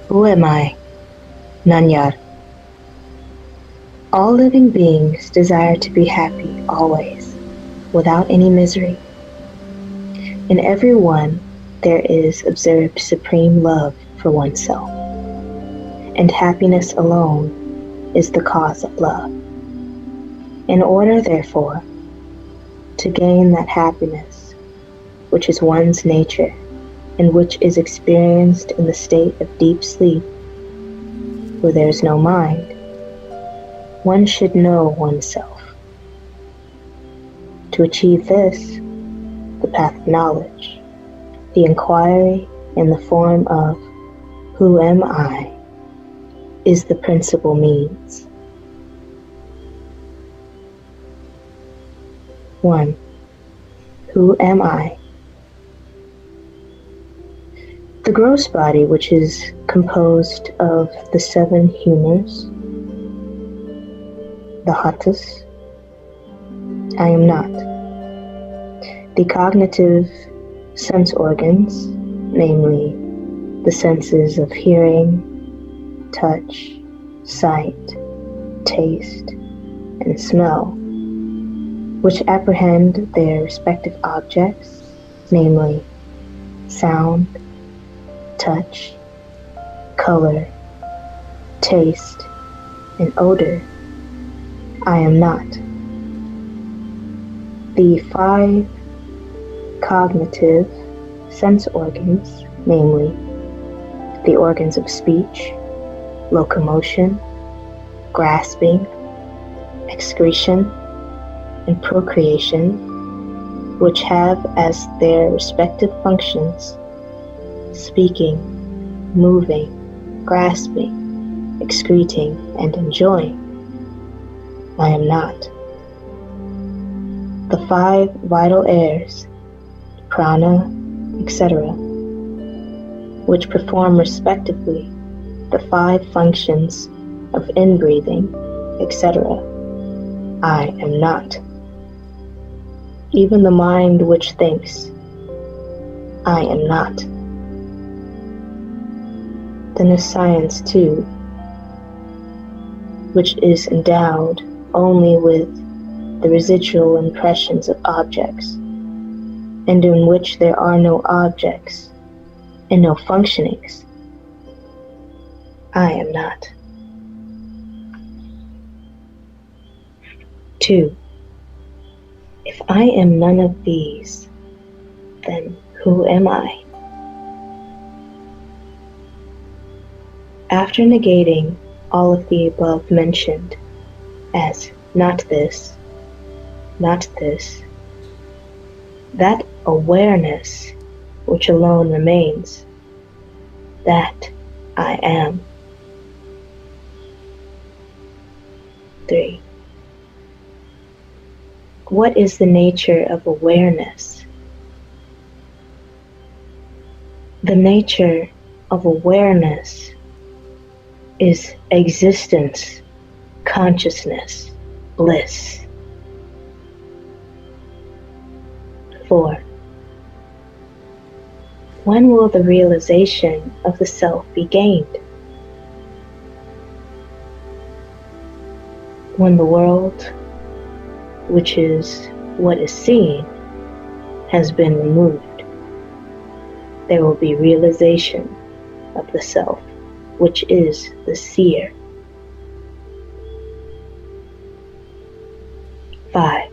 Who am I? Nan Yar. All living beings desire to be happy always, without any misery. In every one there is observed supreme love for oneself, and happiness alone is the cause of love. In order, therefore, to gain that happiness, which is one's nature, and which is experienced in the state of deep sleep, where there is no mind, one should know oneself. To achieve this, the path of knowledge, the inquiry in the form of who am I, is the principal means. 1. Who am I? The gross body, which is composed of the 7 humors, the hattas, I am not. The cognitive sense organs, namely the senses of hearing, touch, sight, taste, and smell, which apprehend their respective objects, namely sound, touch, color, taste, and odor, I am not. The 5 cognitive sense organs, namely the organs of speech, locomotion, grasping, excretion, and procreation, which have as their respective functions speaking, moving, grasping, excreting, and enjoying, I am not. The 5 vital airs, prana, etc., which perform respectively the 5 functions of inbreathing, etc., I am not. Even the mind which thinks, I am not. Then is science too, which is endowed only with the residual impressions of objects, and in which there are no objects and no functionings. I am not. 2. If I am none of these, then who am I? After negating all of the above mentioned as not this, that awareness which alone remains, that I am. 3. What is the nature of awareness? The nature of awareness is existence, consciousness, bliss. 4. When will the realization of the self be gained? When the world, which is what is seen, has been removed, there will be realization of the self, which is the seer. 5.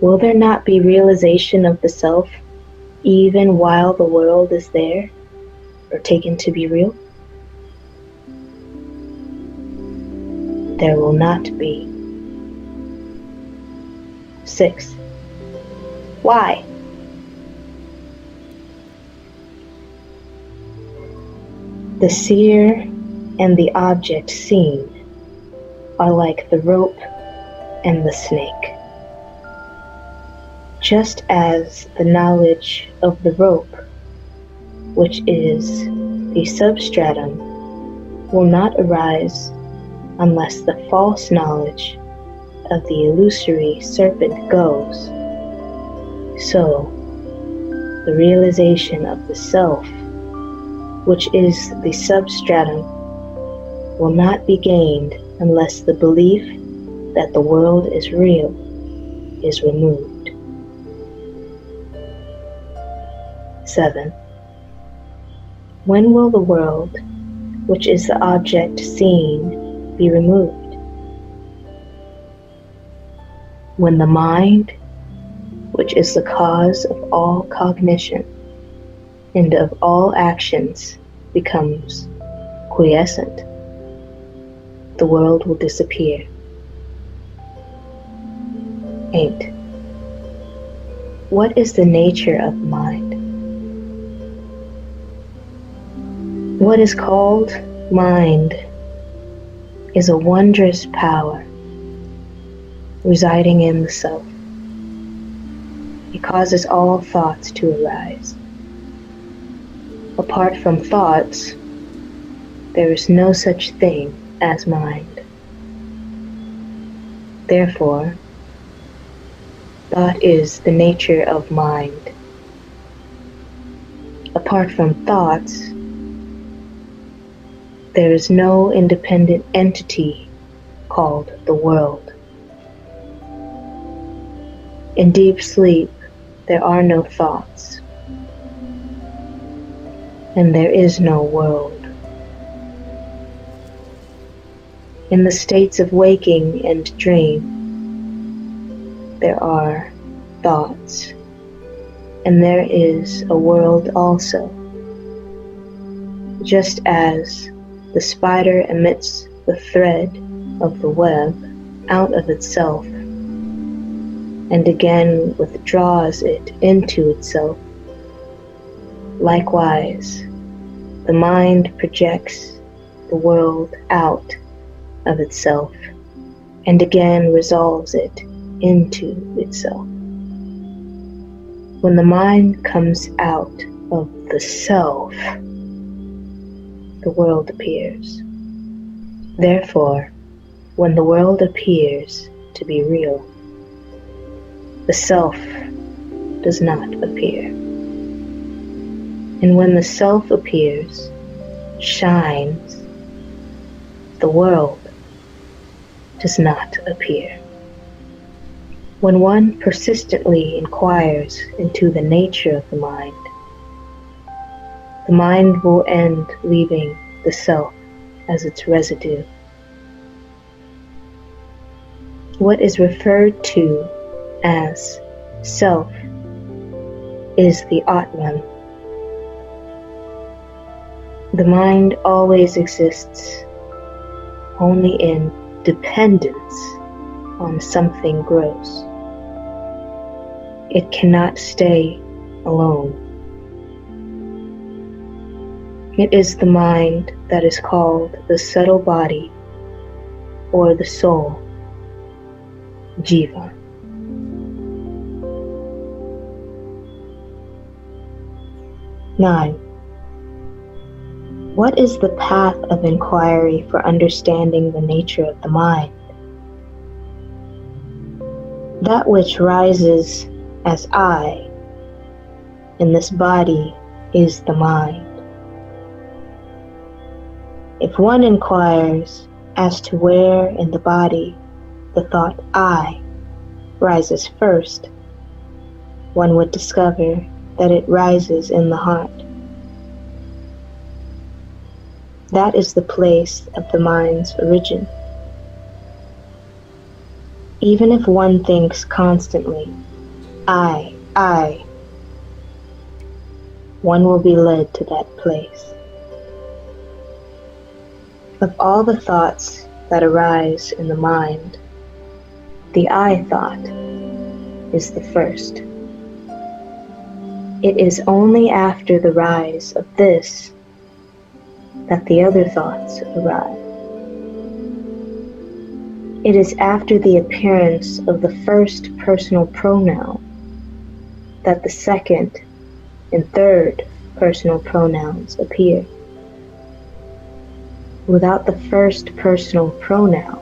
Will there not be realization of the self even while the world is there or taken to be real? There will not be. 6. Why? The seer and the object seen are like the rope and the snake. Just as the knowledge of the rope, which is the substratum, will not arise unless the false knowledge of the illusory serpent goes, so the realization of the self which is the substratum, will not be gained unless the belief that the world is real is removed. 7. When will the world, which is the object seen, be removed? When the mind, which is the cause of all cognition and of all actions, becomes quiescent, the world will disappear. 8. What is the nature of mind? What is called mind is a wondrous power residing in the self. It causes all thoughts to arise. Apart from thoughts, there is no such thing as mind. Therefore, thought is the nature of mind. Apart from thoughts, there is no independent entity called the world. In deep sleep, there are no thoughts, and there is no world. In the states of waking and dream, there are thoughts, and there is a world also. Just as the spider emits the thread of the web out of itself and again withdraws it into itself, likewise, the mind projects the world out of itself and again resolves it into itself. When the mind comes out of the self, the world appears. Therefore, when the world appears to be real, the self does not appear. And when the self appears, shines, the world does not appear. When one persistently inquires into the nature of the mind will end leaving the self as its residue. What is referred to as self is the Atman. The mind always exists only in dependence on something gross. It cannot stay alone. It is the mind that is called the subtle body or the soul, Jiva. Nine. What is the path of inquiry for understanding the nature of the mind? That which rises as I in this body is the mind. If one inquires as to where in the body the thought I rises first, one would discover that it rises in the heart. That is the place of the mind's origin. Even if one thinks constantly, I, one will be led to that place. Of all the thoughts that arise in the mind, the I thought is the first. It is only after the rise of this that the other thoughts arise. It is after the appearance of the first personal pronoun that the second and third personal pronouns appear. Without the first personal pronoun,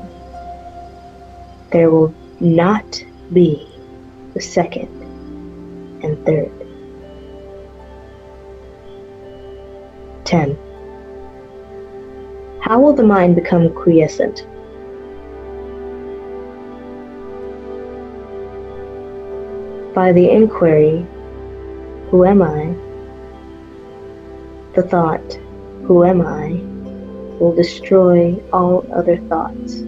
there will not be the second and third. 10. How will the mind become quiescent? By the inquiry, who am I? The thought, who am I, will destroy all other thoughts.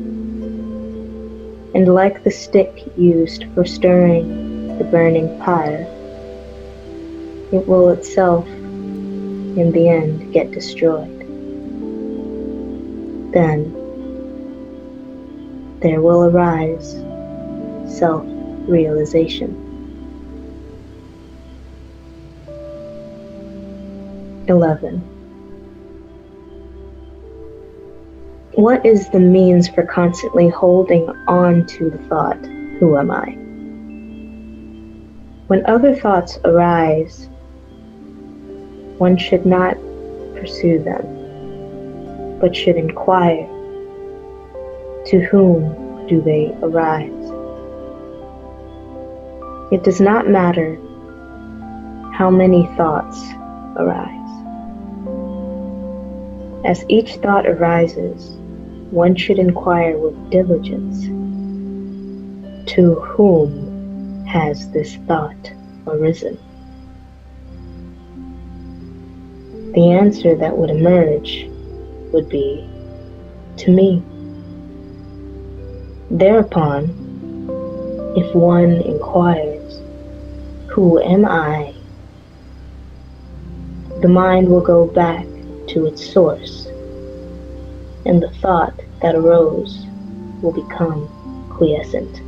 And like the stick used for stirring the burning pyre, it will itself, in the end, get destroyed. Then there will arise self-realization. 11. What is the means for constantly holding on to the thought, who am I? When other thoughts arise, one should not pursue them, but should inquire, to whom do they arise? It does not matter how many thoughts arise. As each thought arises, one should inquire with diligence, to whom has this thought arisen? The answer that would emerge would be, to me. Thereupon, if one inquires, who am I? The mind will go back to its source, and the thought that arose will become quiescent.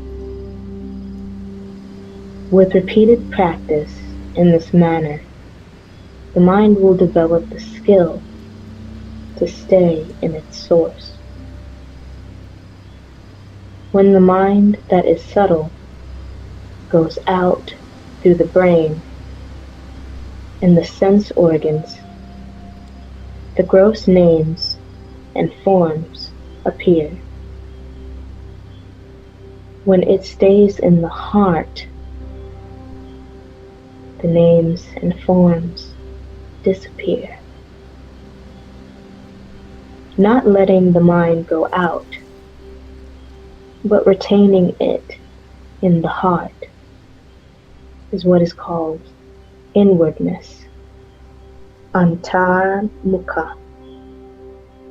With repeated practice in this manner, the mind will develop the skill to stay in its source. When the mind that is subtle goes out through the brain and the sense organs, the gross names and forms appear. When it stays in the heart, the names and forms disappear. Not letting the mind go out, but retaining it in the heart is what is called inwardness, antarmukha.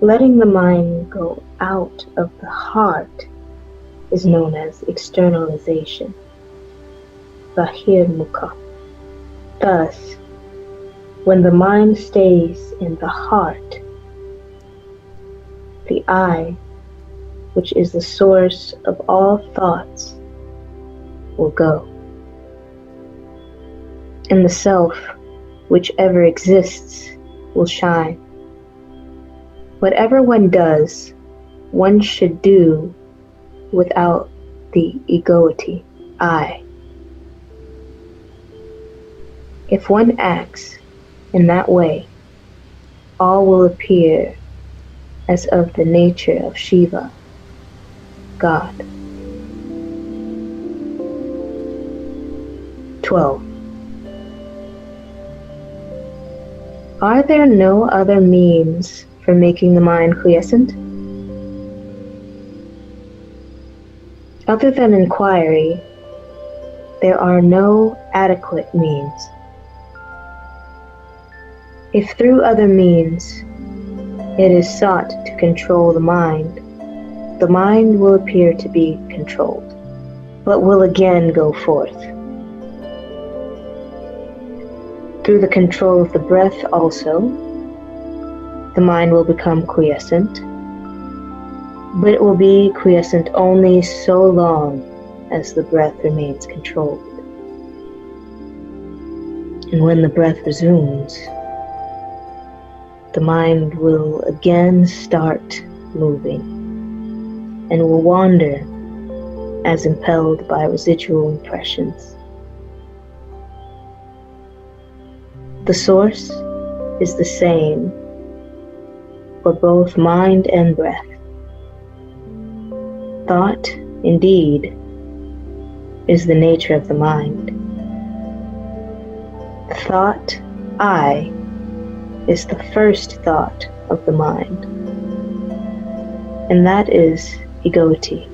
Letting the mind go out of the heart is known as externalization, bahirmukha. Thus, when the mind stays in the heart, the I, which is the source of all thoughts, will go. And the self, which ever exists, will shine. Whatever one does, one should do without the egoity, I. If one acts in that way, all will appear as of the nature of Shiva, God. 12. Are there no other means for making the mind quiescent? Other than inquiry, there are no adequate means. If through other means it is sought to control the mind will appear to be controlled, but will again go forth. Through the control of the breath also, the mind will become quiescent, but it will be quiescent only so long as the breath remains controlled. And when the breath resumes, the mind will again start moving and will wander as impelled by residual impressions. The source is the same for both mind and breath. Thought, indeed, is the nature of the mind. The thought, I, is the first thought of the mind, and that is egoity.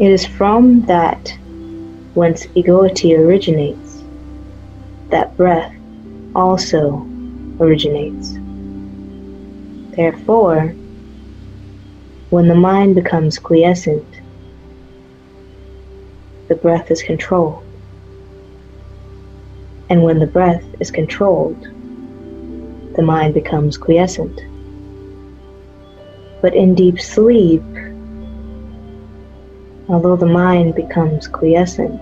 It is from that whence egoity originates that breath also originates. Therefore, when the mind becomes quiescent, the breath is controlled. And when the breath is controlled, the mind becomes quiescent. But in deep sleep, although the mind becomes quiescent,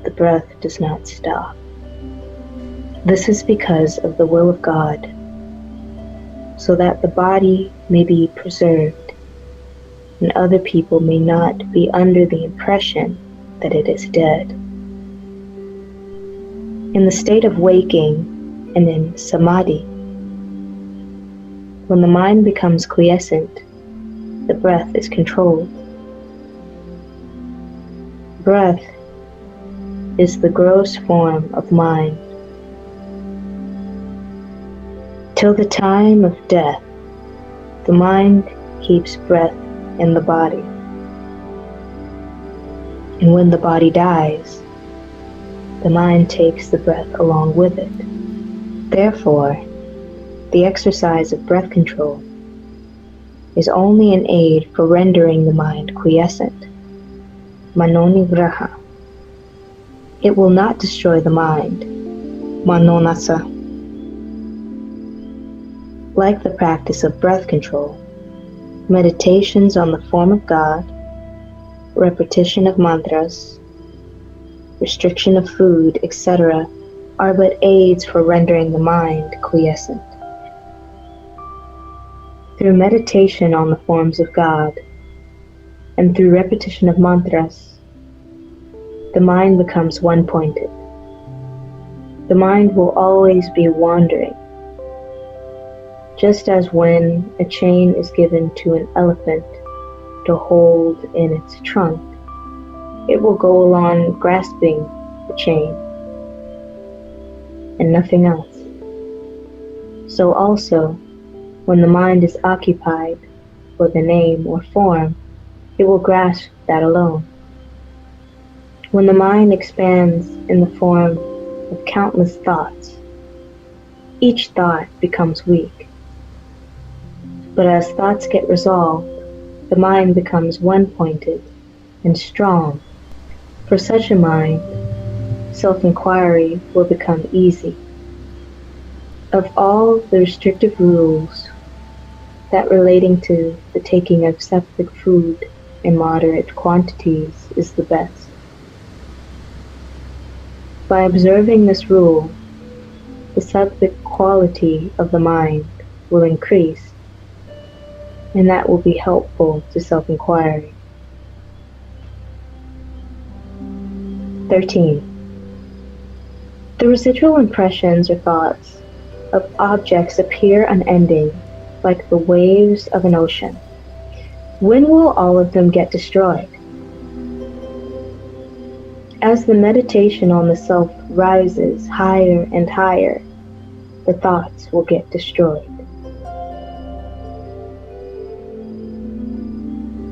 the breath does not stop. This is because of the will of God, so that the body may be preserved and other people may not be under the impression that it is dead. In the state of waking and in samadhi, when the mind becomes quiescent, the breath is controlled. Breath is the gross form of mind. Till the time of death, the mind keeps breath in the body. And when the body dies, the mind takes the breath along with it. Therefore, the exercise of breath control is only an aid for rendering the mind quiescent. Manonigraha. It will not destroy the mind. Manonasa. Like the practice of breath control, meditations on the form of God, repetition of mantras, restriction of food, etc., are but aids for rendering the mind quiescent. Through meditation on the forms of God, and through repetition of mantras, the mind becomes one-pointed. The mind will always be wandering, just as when a chain is given to an elephant to hold in its trunk, it will go along grasping the chain and nothing else. So also, when the mind is occupied with a name or form, it will grasp that alone. When the mind expands in the form of countless thoughts, each thought becomes weak. But as thoughts get resolved, the mind becomes one-pointed and strong. For such a mind, self-inquiry will become easy. Of all the restrictive rules, that relating to the taking of sattvic food in moderate quantities is the best. By observing this rule, the sattvic quality of the mind will increase, and that will be helpful to self-inquiry. 13. The residual impressions or thoughts of objects appear unending, like the waves of an ocean. When will all of them get destroyed? As the meditation on the self rises higher and higher, the thoughts will get destroyed.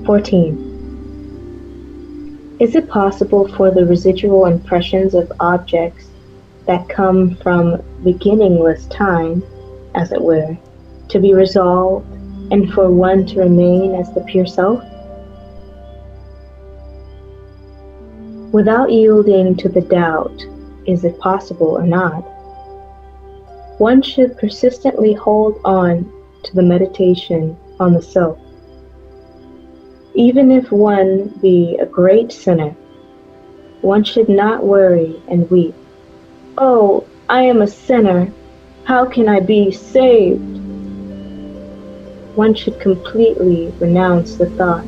14. Is it possible for the residual impressions of objects that come from beginningless time, as it were, to be resolved, and for one to remain as the pure self? Without yielding to the doubt, is it possible or not, one should persistently hold on to the meditation on the self. Even if one be a great sinner, one should not worry and weep. Oh, I am a sinner. How can I be saved? One should completely renounce the thought,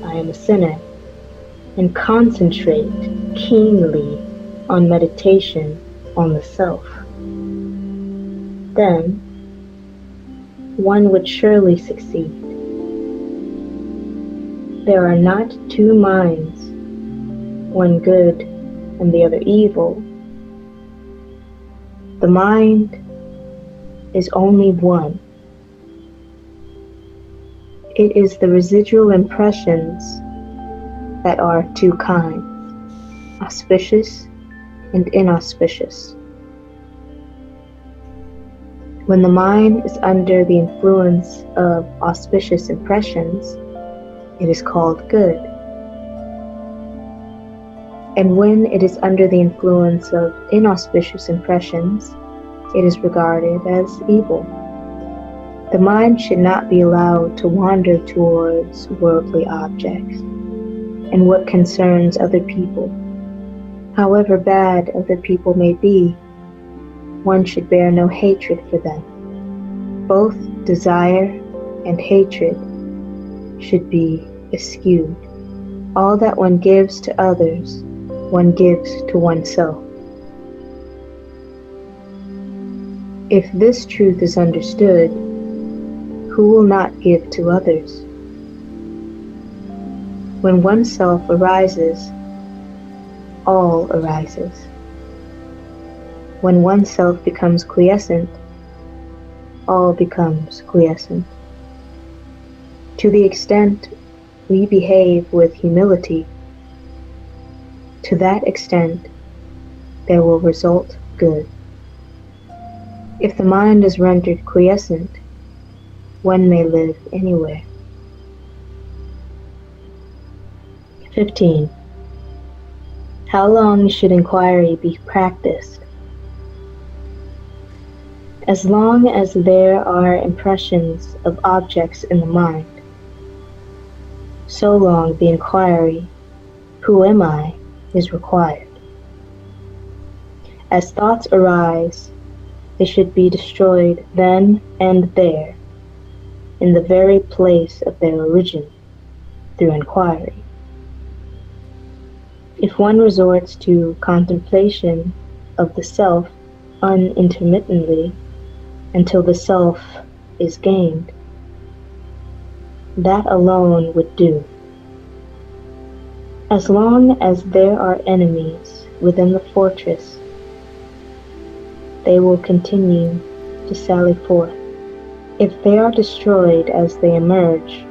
I am a sinner, and concentrate keenly on meditation on the self. Then, one would surely succeed. There are not two minds, one good and the other evil, The mind is only one. It is the residual impressions that are two kinds, auspicious and inauspicious. When the mind is under the influence of auspicious impressions, it is called good. And when it is under the influence of inauspicious impressions, it is regarded as evil. The mind should not be allowed to wander towards worldly objects and what concerns other people. However bad other people may be, one should bear no hatred for them. Both desire and hatred should be eschewed. All that one gives to others, one gives to oneself. If this truth is understood, who will not give to others? When oneself arises, all arises. When oneself becomes quiescent, all becomes quiescent. To the extent we behave with humility, to that extent there will result good. If the mind is rendered quiescent, one may live anywhere. 15. How long should inquiry be practiced? As long as there are impressions of objects in the mind, so long the inquiry, who am I, is required. As thoughts arise, they should be destroyed then and there, in the very place of their origin, through inquiry. If one resorts to contemplation of the self unintermittently until the self is gained, that alone would do. As long as there are enemies within the fortress, they will continue to sally forth. If they are destroyed as they emerge,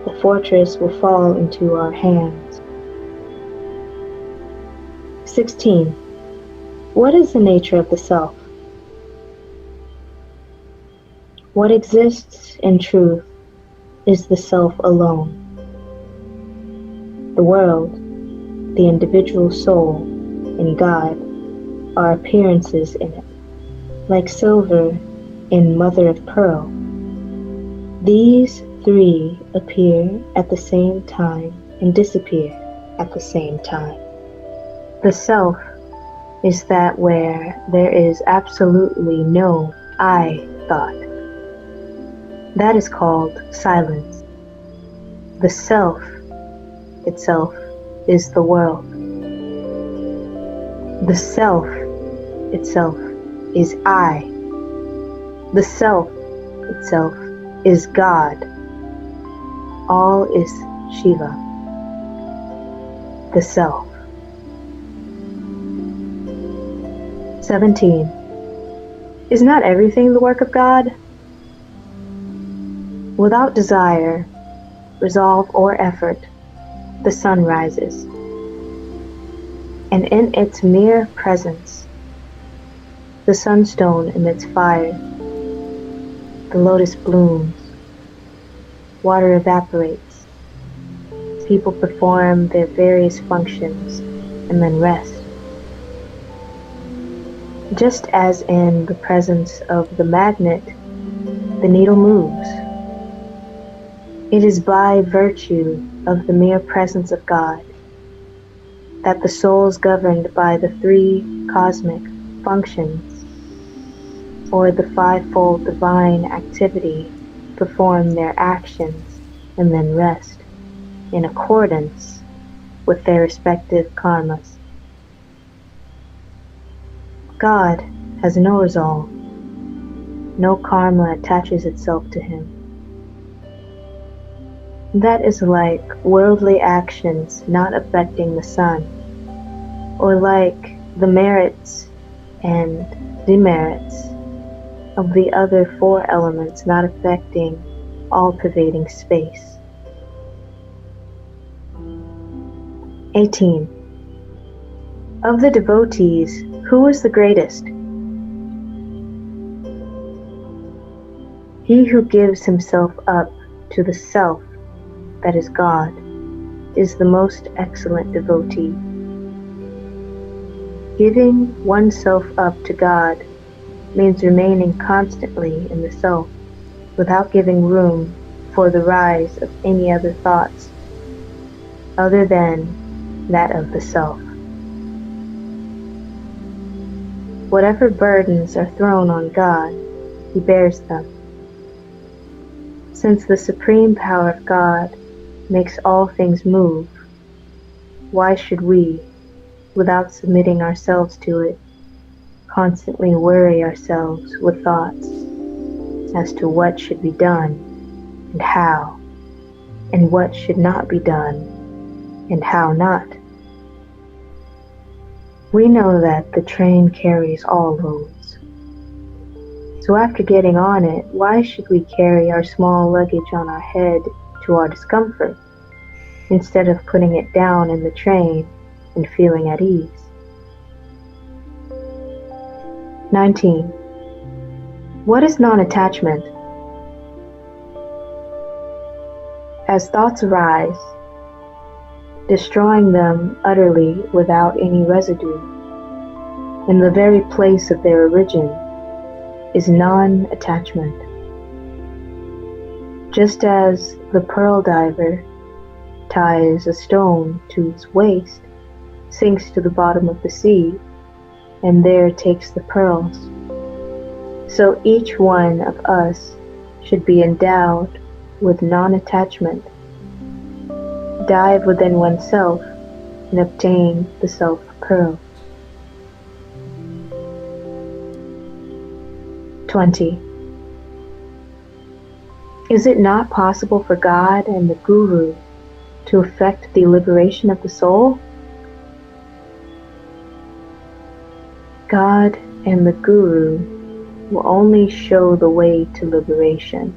the fortress will fall into our hands. 16. What is the nature of the self? What exists in truth is the self alone. The world, the individual soul, and God are appearances in it, like silver in mother of pearl. These three appear at the same time and disappear at the same time. The self is that where there is absolutely no I thought. That is called silence. The self itself is the world. The self itself is I. The self itself is God. All is Shiva. The self. 17. Is not everything the work of God? Without desire, resolve, or effort, the sun rises, and in its mere presence, the sunstone emits fire, the lotus blooms, water evaporates, people perform their various functions and then rest. Just as in the presence of the magnet, the needle moves. It is by virtue of the mere presence of God that the souls governed by the three cosmic functions, or the fivefold divine activity, perform their actions and then rest in accordance with their respective karmas. God has no resolve. No karma attaches itself to him. That is like worldly actions not affecting the sun, or like the merits and demerits of the other four elements not affecting all-pervading space. 18. Of the devotees, who is the greatest? He who gives himself up to the self that is God is the most excellent devotee. Giving oneself up to God means remaining constantly in the self without giving room for the rise of any other thoughts other than that of the self. Whatever burdens are thrown on God, He bears them. Since the supreme power of God makes all things move, why should we, without submitting ourselves to it, constantly worry ourselves with thoughts as to what should be done and how, and what should not be done and how not? We know that the train carries all loads. So after getting on it, why should we carry our small luggage on our head to our discomfort, instead of putting it down in the train and feeling at ease? 19. What is non-attachment? As thoughts arise, destroying them utterly without any residue, in the very place of their origin, is non-attachment. Just as the pearl diver ties a stone to its waist, sinks to the bottom of the sea, and there takes the pearls, so each one of us should be endowed with non-attachment, dive within oneself, and obtain the self-pearl. 20. Is it not possible for God and the Guru to effect the liberation of the soul? God and the Guru will only show the way to liberation.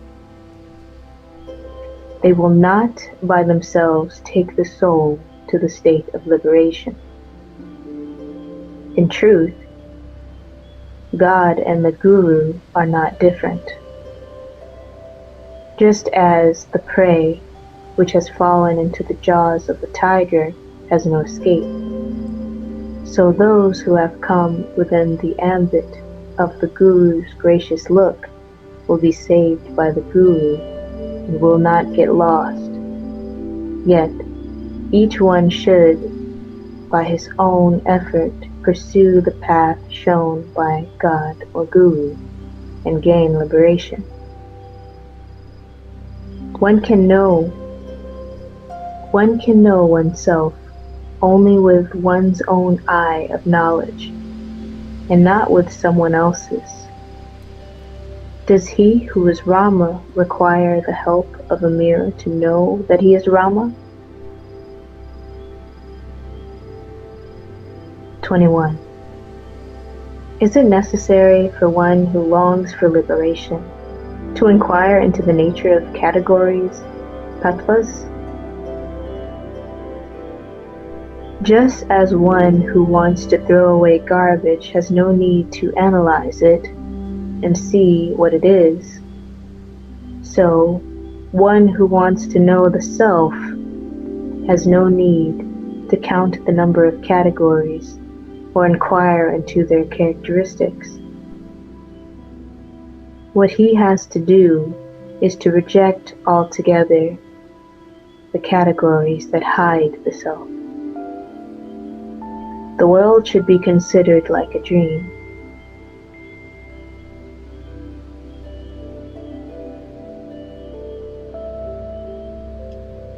They will not by themselves take the soul to the state of liberation. In truth, God and the Guru are not different. Just as the prey which has fallen into the jaws of the tiger has no escape, so those who have come within the ambit of the Guru's gracious look will be saved by the Guru and will not get lost. Yet, each one should, by his own effort, pursue the path shown by God or Guru and gain liberation. One can know oneself only with one's own eye of knowledge, and not with someone else's. Does he who is Rama require the help of a mirror to know that he is Rama? 21. Is it necessary for one who longs for liberation to inquire into the nature of categories, tattvas? Just as one who wants to throw away garbage has no need to analyze it and see what it is, so one who wants to know the self has no need to count the number of categories or inquire into their characteristics. What he has to do is to reject altogether the categories that hide the self. The world should be considered like a dream.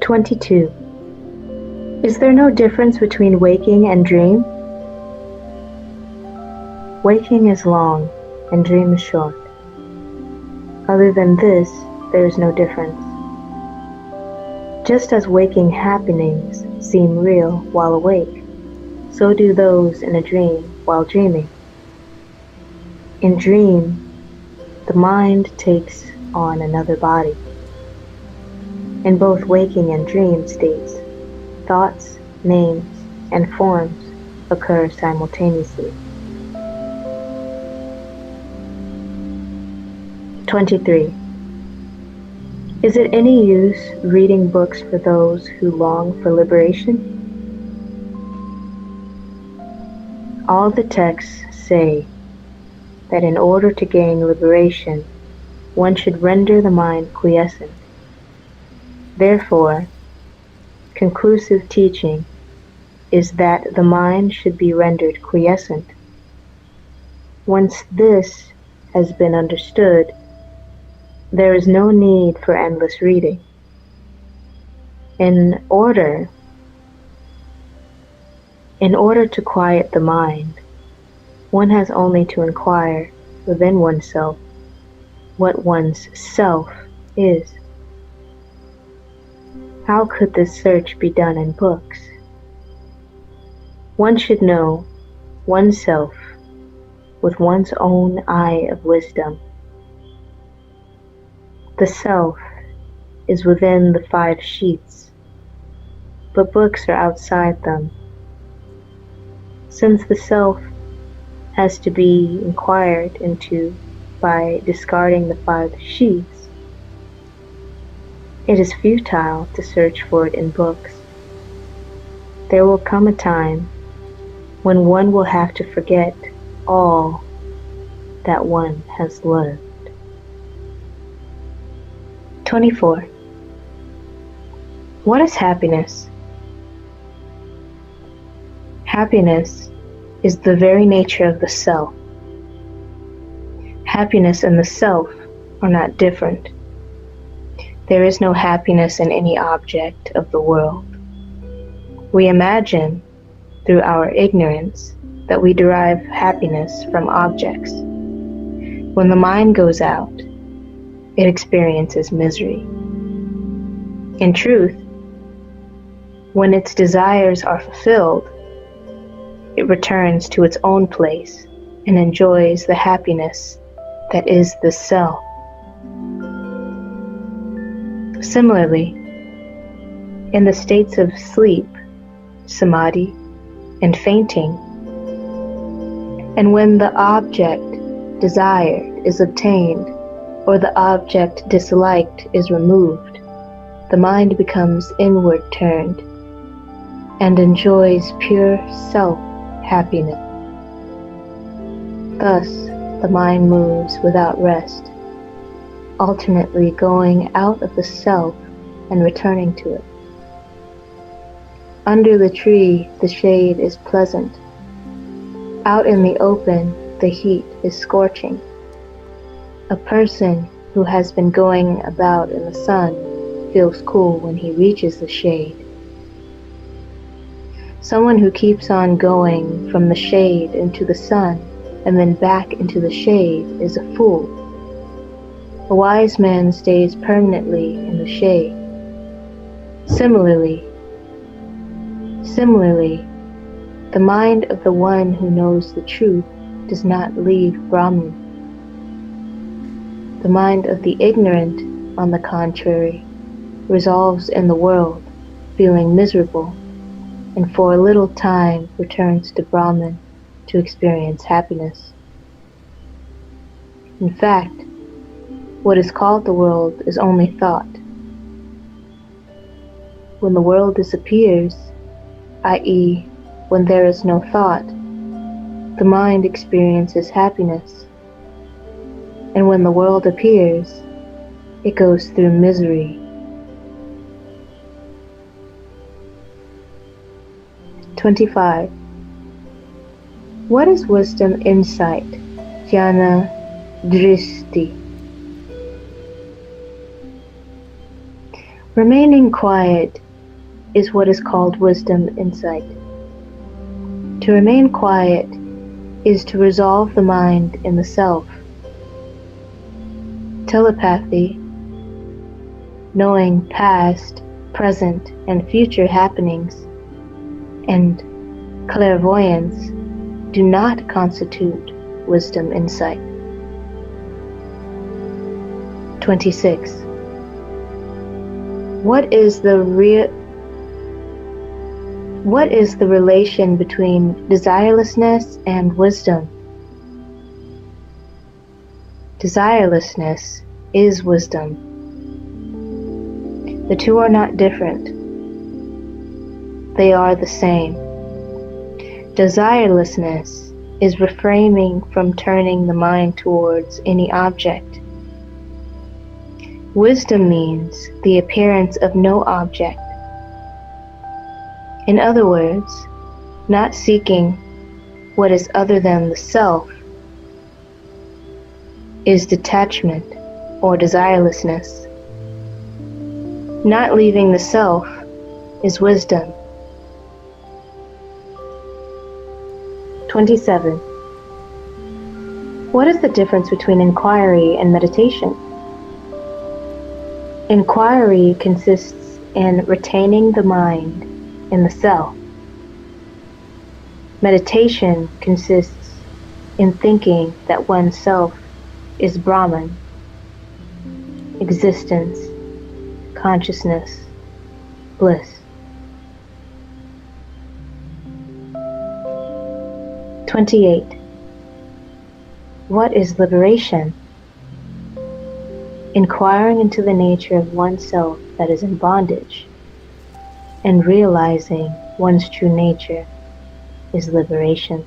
(22) Is there no difference between waking and dream? Waking is long and dream is short. Other than this, there is no difference. Just as waking happenings seem real while awake, so do those in a dream while dreaming. In dream, the mind takes on another body. In both waking and dream states, thoughts, names, and forms occur simultaneously. 23. Is it any use reading books for those who long for liberation? All the texts say that in order to gain liberation, one should render the mind quiescent. Therefore, conclusive teaching is that the mind should be rendered quiescent. Once this has been understood, there is no need for endless reading. In order to quiet the mind, one has only to inquire within oneself what one's self is. How could this search be done in books? One should know oneself with one's own eye of wisdom. The self is within the 5 sheets, but books are outside them. Since the self has to be inquired into by discarding the 5 sheets, it is futile to search for it in books. There will come a time when one will have to forget all that one has learned. 24. What is happiness? Happiness is the very nature of the self. Happiness and the self are not different. There is no happiness in any object of the world. We imagine, through our ignorance, that we derive happiness from objects. When the mind goes out, it experiences misery. In truth, when its desires are fulfilled, it returns to its own place and enjoys the happiness that is the self. Similarly, in the states of sleep, samadhi, and fainting, and when the object desired is obtained or the object disliked is removed, the mind becomes inward turned and enjoys pure self-happiness. Thus, the mind moves without rest, alternately going out of the self and returning to it. Under the tree, the shade is pleasant. Out in the open, the heat is scorching. A person who has been going about in the sun feels cool when he reaches the shade. Someone who keeps on going from the shade into the sun and then back into the shade is a fool. A wise man stays permanently in the shade. Similarly, the mind of the one who knows the truth does not leave Brahman. The mind of the ignorant, on the contrary, resolves in the world, feeling miserable, and for a little time returns to Brahman to experience happiness. In fact, what is called the world is only thought. When the world disappears, i.e., when there is no thought, the mind experiences happiness. And when the world appears, it goes through misery. 25. What is wisdom, insight, jnana, drishti? Remaining quiet is what is called wisdom, insight. To remain quiet is to resolve the mind in the self. Telepathy, knowing past, present, and future happenings, and clairvoyance do not constitute wisdom, insight. 26. What is the relation between desirelessness and wisdom? Desirelessness is wisdom. The two are not different. They are the same. Desirelessness is refraining from turning the mind towards any object. Wisdom means the appearance of no object. In other words, not seeking what is other than the self is detachment or desirelessness. Not leaving the self is wisdom. 27. What is the difference between inquiry and meditation? Inquiry consists in retaining the mind in the self. Meditation consists in thinking that oneself is Brahman, existence, consciousness, bliss. 28. What is liberation? Inquiring into the nature of oneself that is in bondage and realizing one's true nature is liberation.